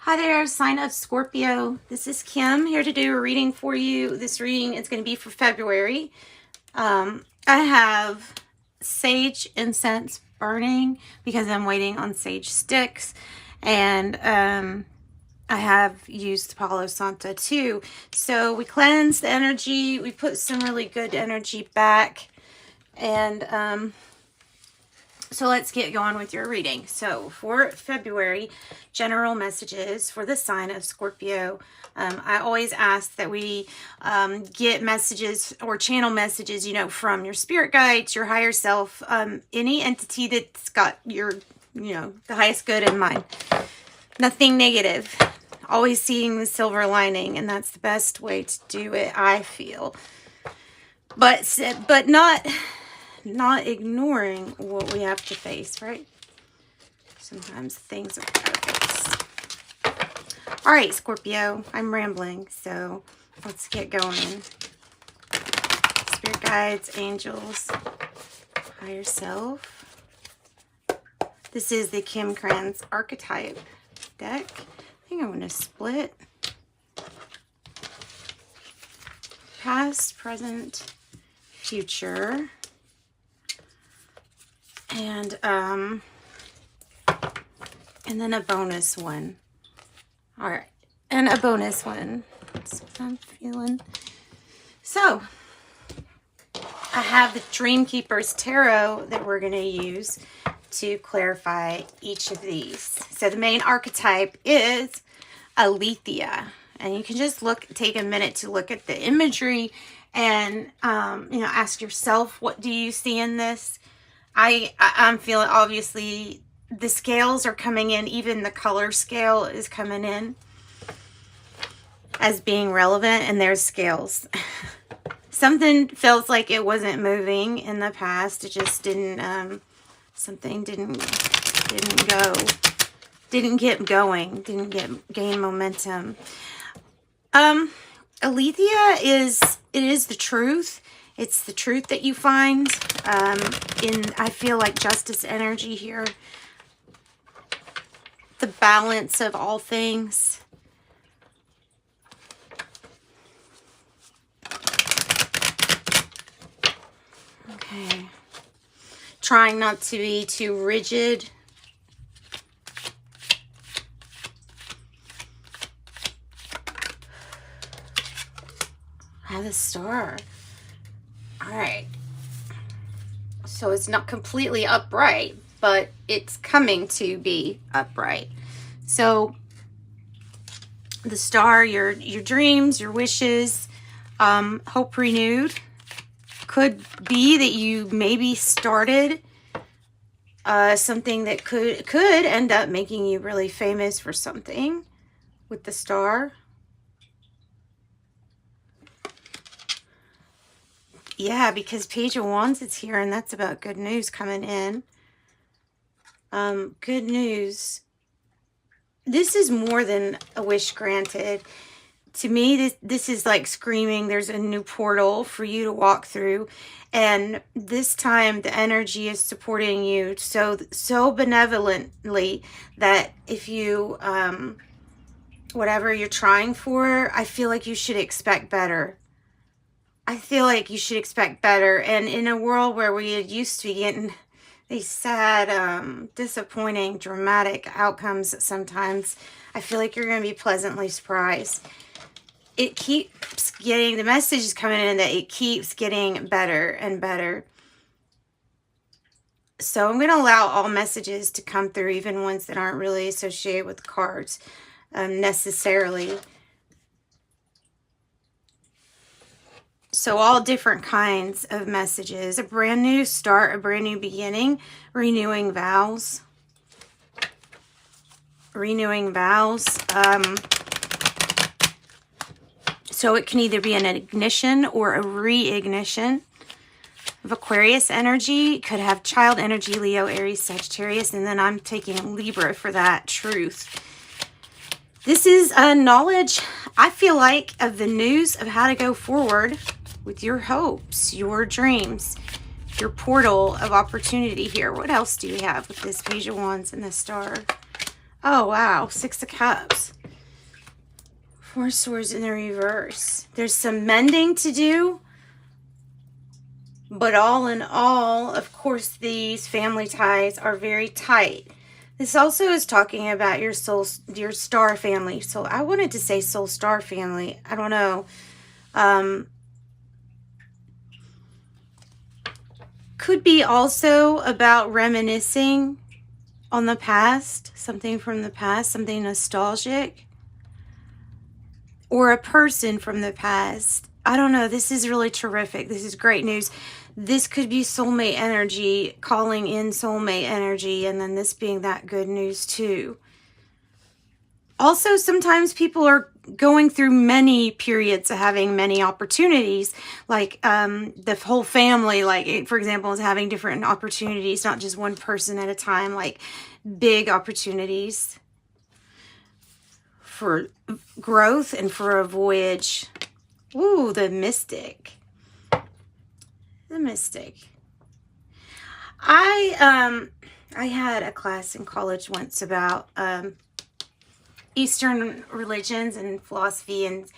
Hi there, sign of Scorpio. This is Kim here to do a reading for you. This reading is going to be for February. I have sage incense burning because I'm waiting on sage sticks, and I have used Palo Santo too. So we cleanse the energy, we put some really good energy back, and so let's get going with your reading. So for February, general messages for the sign of Scorpio. I always ask that we get messages or channel messages, you know, from your spirit guides, your higher self, any entity that's got your, you know, the highest good in mind. Nothing negative. Always seeing the silver lining, and that's the best way to do it, I feel. But not ignoring what we have to face, right? Sometimes things are gotta face. All right, Scorpio, I'm rambling, so let's get going. Spirit guides, angels, higher self. This is the Kim Kranz Archetype deck. I think I'm going to split. Past, present, future. And then a bonus one. All right, and a bonus one. That's what I'm feeling. So I have the Dream Keeper's Tarot that we're going to use to clarify each of these. So the main archetype is Aletheia, and you can just take a minute to look at the imagery and you know, ask yourself, what do you see in this? I'm feeling, obviously, the scales are coming in. Even the color scale is coming in as being relevant, and there's scales. Something feels like it wasn't moving in the past. It just didn't, something didn't get going, gain momentum. Aletheia is the truth. It's the truth that you find I feel like justice energy here. The balance of all things. Okay. Trying not to be too rigid. I have the Star. All right, so it's not completely upright, but it's coming to be upright. So the Star, your dreams, your wishes, hope renewed. Could be that you maybe started something that could end up making you really famous for something with the Star. Yeah, because Page of Wands is here, and that's about good news coming in. Good news. This is more than a wish granted. To me, this is like screaming there's a new portal for you to walk through. And this time, the energy is supporting you so benevolently that if you, whatever you're trying for, I feel like you should expect better. I feel like you should expect better. And in a world where we had used to be getting these sad, disappointing, dramatic outcomes sometimes, I feel like you're going to be pleasantly surprised. It keeps getting, the message is coming in that it keeps getting better and better. So I'm going to allow all messages to come through, even ones that aren't really associated with cards necessarily. So all different kinds of messages. A brand new start, a brand new beginning, renewing vows. Renewing vows. So it can either be an ignition or a re-ignition of Aquarius energy. Could have child energy, Leo, Aries, Sagittarius, and then I'm taking Libra for that truth. This is a knowledge, I feel like, of the news of how to go forward with your hopes, your dreams, your portal of opportunity here. What else do we have with this Page of Wands and the Star? Oh, wow. Six of Cups. Four of Swords in the reverse. There's some mending to do. But all in all, of course, these family ties are very tight. This also is talking about your soul, your star family. So I wanted to say soul star family. I don't know. Could be also about reminiscing on the past, something from the past, something nostalgic, or a person from the past. I don't know. This is really terrific. This is great news. This could be soulmate energy, calling in soulmate energy, and then this being that good news too. Also, sometimes people are going through many periods of having many opportunities, like the whole family, like for example, is having different opportunities, not just one person at a time, like big opportunities for growth and for a voyage. Ooh, the Mystic. The Mystic. I had a class in college once about Eastern religions and philosophy, and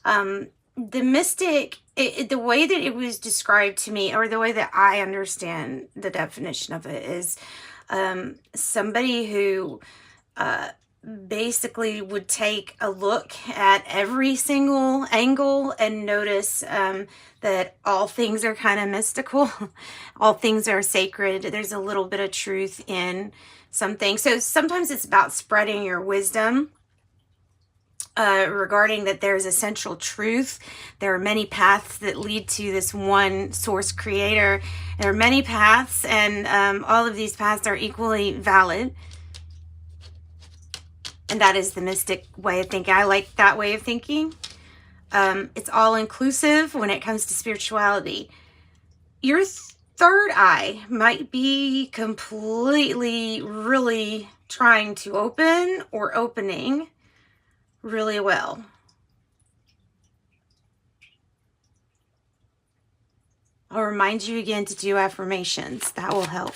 the Mystic, the way that it was described to me, or the way that I understand the definition of it, is somebody who basically would take a look at every single angle and notice that all things are kind of mystical. All things are sacred. There's a little bit of truth in something. So sometimes it's about spreading your wisdom regarding that there's a central truth. There are many paths that lead to this one source creator. There are many paths, and all of these paths are equally valid. And that is the Mystic way of thinking. I like that way of thinking. It's all inclusive when it comes to spirituality. Your third eye might be completely, really trying to open or opening really well. I'll remind you again to do affirmations. That will help.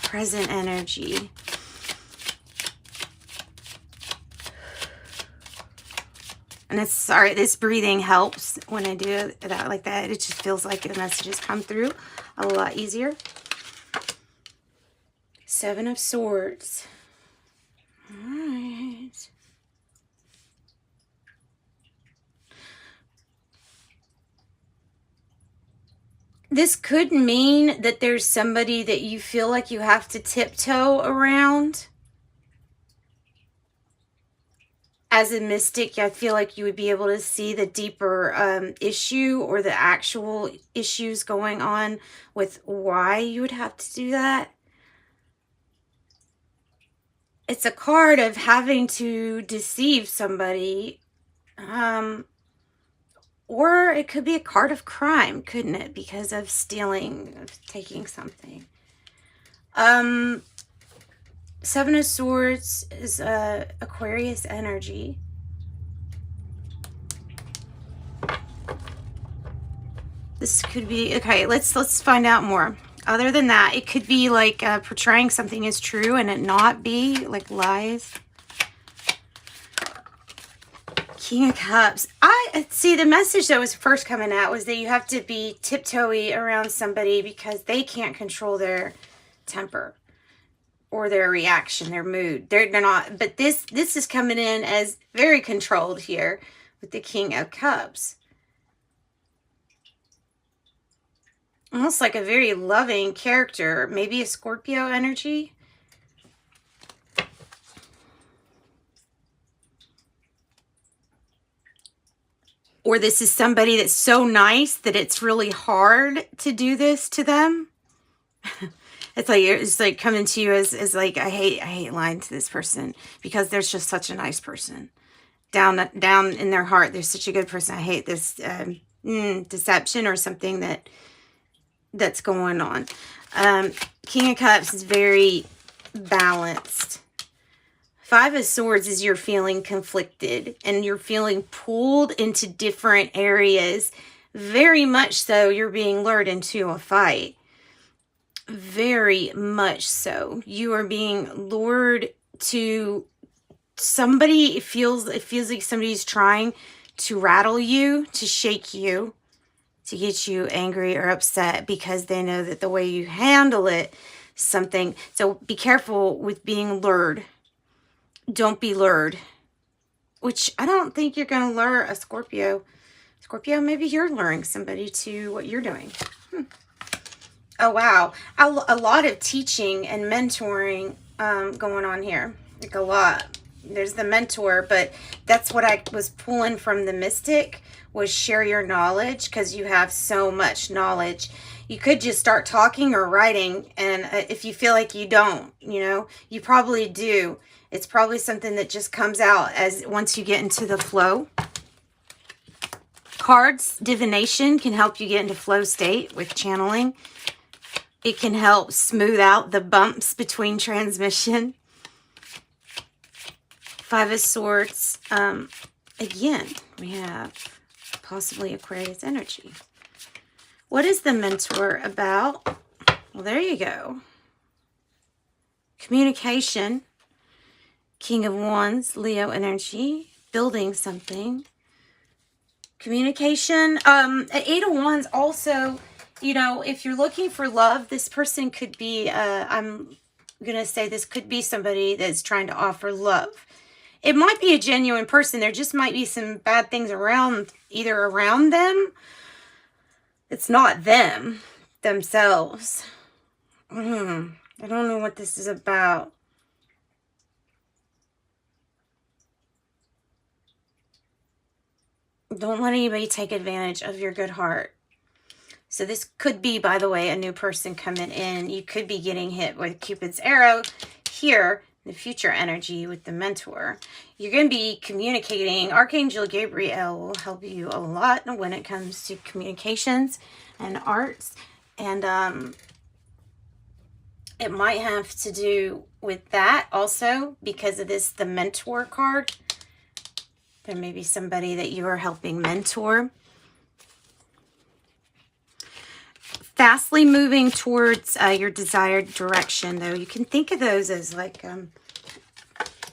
Present energy. And it's, sorry, this breathing helps when I do that like that. It just feels like the messages come through a lot easier. Seven of Swords. All right. This could mean that there's somebody that you feel like you have to tiptoe around. As a mystic, I feel like you would be able to see the deeper issue or the actual issues going on with why you would have to do that. It's a card of having to deceive somebody. Or it could be a card of crime, couldn't it? Because of stealing, of taking something. Seven of Swords is Aquarius energy. This could be, okay, let's find out more. Other than that, it could be like portraying something as true and it not be, like lies. King of Cups. I see the message that was first coming out was that you have to be tiptoey around somebody because they can't control their temper or their reaction, their mood. They're not, but this is coming in as very controlled here with the King of Cups. Almost like a very loving character, maybe a Scorpio energy. Or this is somebody that's so nice that it's really hard to do this to them. It's like coming to you as like, I hate lying to this person because there's just such a nice person. Down in their heart, there's such a good person. I hate this deception or something that's going on. King of Cups is very balanced. Five of Swords is you're feeling conflicted and you're feeling pulled into different areas. Very much so you're being lured into a fight. Very much so. You are being lured to somebody. It feels like somebody's trying to rattle you, to shake you, to get you angry or upset because they know that the way you handle it, something. So be careful with being lured. Don't be lured. Which I don't think you're going to lure a Scorpio. Scorpio, maybe you're luring somebody to what you're doing. Oh, wow. A lot of teaching and mentoring going on here. Like a lot. There's the mentor, but that's what I was pulling from the Mystic, was share your knowledge, because you have so much knowledge. You could just start talking or writing, and if you feel like you don't, you know, you probably do. It's probably something that just comes out as once you get into the flow. Cards, divination can help you get into flow state with channeling. It can help smooth out the bumps between transmission. Five of Swords. Again, we have possibly Aquarius energy. What is the mentor about? Well, there you go. Communication. King of Wands, Leo energy. Building something. Communication. Eight of Wands also, you know, if you're looking for love, this person could be, I'm going to say this could be somebody that's trying to offer love. It might be a genuine person. There just might be some bad things around, either around them. It's not them, themselves. I don't know what this is about. Don't let anybody take advantage of your good heart. So this could be, by the way, a new person coming in. You could be getting hit with Cupid's arrow here, the future energy with the mentor. You're going to be communicating. Archangel Gabriel will help you a lot when it comes to communications and arts. And it might have to do with that also because of this, the mentor card. There may be somebody that you are helping mentor. Fastly moving towards your desired direction, though. You can think of those as like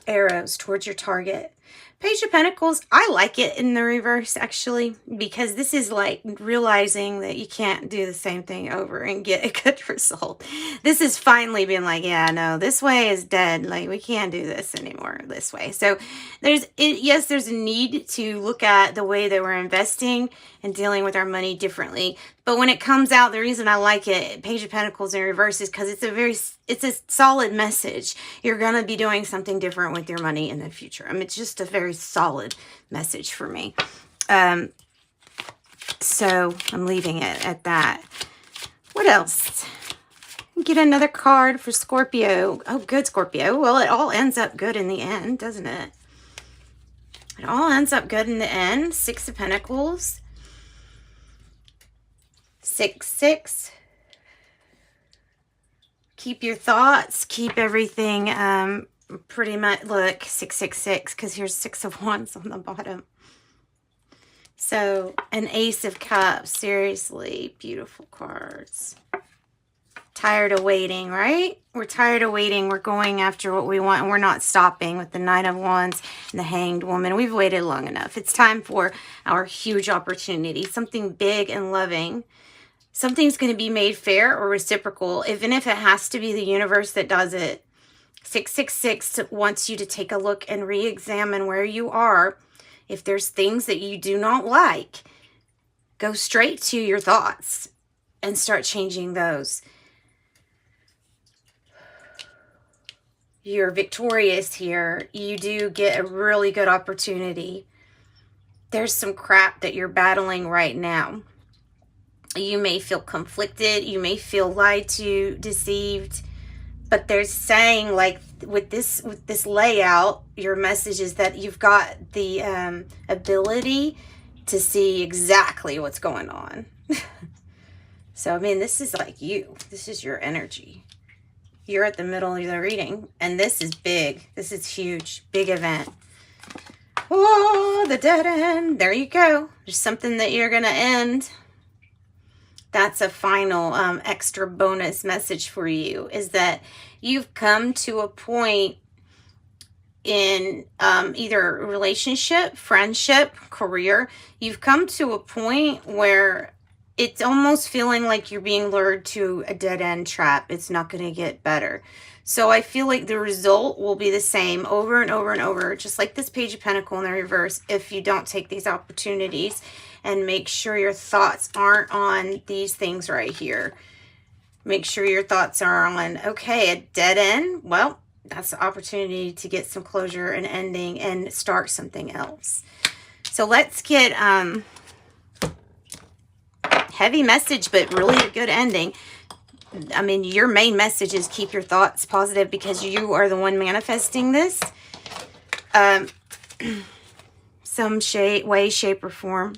arrows towards your target. Page of Pentacles, I like it in the reverse, actually, because this is like realizing that you can't do the same thing over and get a good result. This is finally being like, yeah, no, this way is dead. Like, we can't do this anymore this way. So yes, there's a need to look at the way that we're investing and dealing with our money differently. But when it comes out, the reason I like it, Page of Pentacles in reverse, is because it's a solid message. You're going to be doing something different with your money in the future. I mean, it's just a very solid message for me. So I'm leaving it at that. What else? Get another card for Scorpio. Oh, good, Scorpio. Well, it all ends up good in the end, doesn't it? It all ends up good in the end. Six of Pentacles. 6-6. Keep your thoughts. Keep everything pretty much. Look, 666, because here's 6 of Wands on the bottom. So, an Ace of Cups. Seriously, beautiful cards. Tired of waiting, right? We're tired of waiting. We're going after what we want, and we're not stopping with the Knight of Wands and the Hanged Woman. We've waited long enough. It's time for our huge opportunity, something big and loving. Something's going to be made fair or reciprocal, even if it has to be the universe that does it. 666 wants you to take a look and re-examine where you are. If there's things that you do not like, go straight to your thoughts and start changing those. You're victorious here. You do get a really good opportunity. There's some crap that you're battling right now. You may feel conflicted. You may feel lied to, deceived. But they're saying, like, with this layout, your message is that you've got the ability to see exactly what's going on. So, I mean, this is like you. This is your energy. You're at the middle of the reading. And this is big. This is huge. Big event. Oh, the dead end. There you go. There's something that you're going to end. that's a final extra bonus message for you, is that you've come to a point in either relationship, friendship, career. You've come to a point where it's almost feeling like you're being lured to a dead-end trap. It's not going to get better. So I feel like the result will be the same over and over and over, just like this Page of Pentacles in the reverse, if you don't take these opportunities and make sure your thoughts aren't on these things right here. Make sure your thoughts are on, okay, a dead end. Well, that's the opportunity to get some closure and ending and start something else. So let's get heavy message, but really a good ending. I mean, your main message is keep your thoughts positive because you are the one manifesting this. Some way, shape, or form.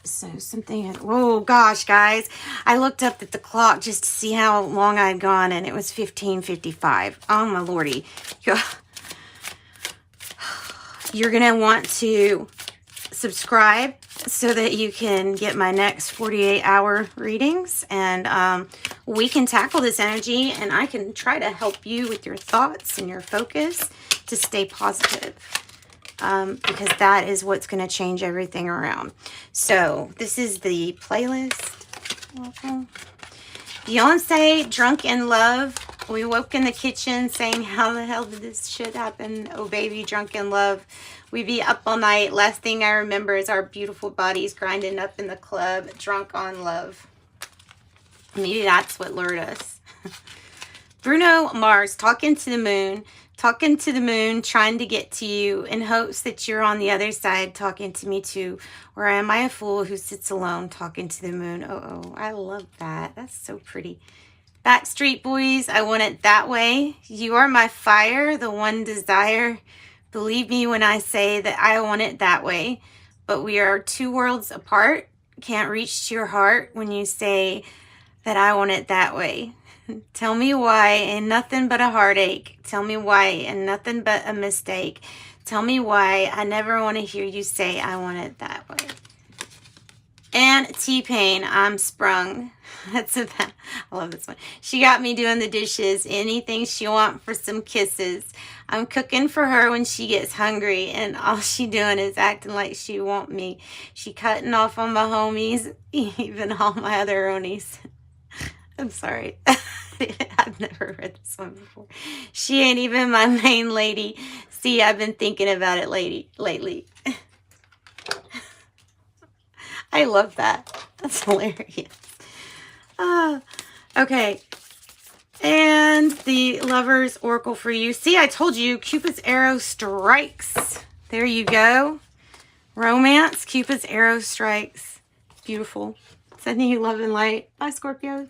So something, oh gosh, guys, I looked up at the clock just to see how long I'd gone, and it was 15:55. Oh my lordy. You're going to want to subscribe so that you can get my next 48-hour readings, and we can tackle this energy, and I can try to help you with your thoughts and your focus to stay positive, because that is what's going to change everything around. So this is the playlist. Beyonce, Drunk in Love. We woke in the kitchen saying, how the hell did this shit happen? Oh baby, drunk in love. We be up all night. Last thing I remember is our beautiful bodies grinding up in the club, drunk on love. Maybe that's what lured us. Bruno Mars, talking to the moon. Talking to the moon, trying to get to you in hopes that you're on the other side talking to me too. Or am I a fool who sits alone talking to the moon? Oh, I love that. That's so pretty. Backstreet Boys, I want it that way. You are my fire, the one desire. Believe me when I say that I want it that way. But we are two worlds apart. Can't reach to your heart when you say that I want it that way. Tell me why and nothing but a heartache. Tell me why and nothing but a mistake. Tell me why I never want to hear you say I want it that way. And T-Pain, I'm sprung. That's about, I love this one. She got me doing the dishes. Anything she want for some kisses. I'm cooking for her when she gets hungry, and all she doing is acting like she want me. She cutting off on my homies, even all my other onies. I'm sorry. I've never read this one before. She ain't even my main lady. See, I've been thinking about it lately. I love that. That's hilarious. Okay. And the Lover's Oracle for you. See, I told you, Cupid's arrow strikes. There you go. Romance, Cupid's arrow strikes. Beautiful. Sending you love and light. Bye, Scorpio.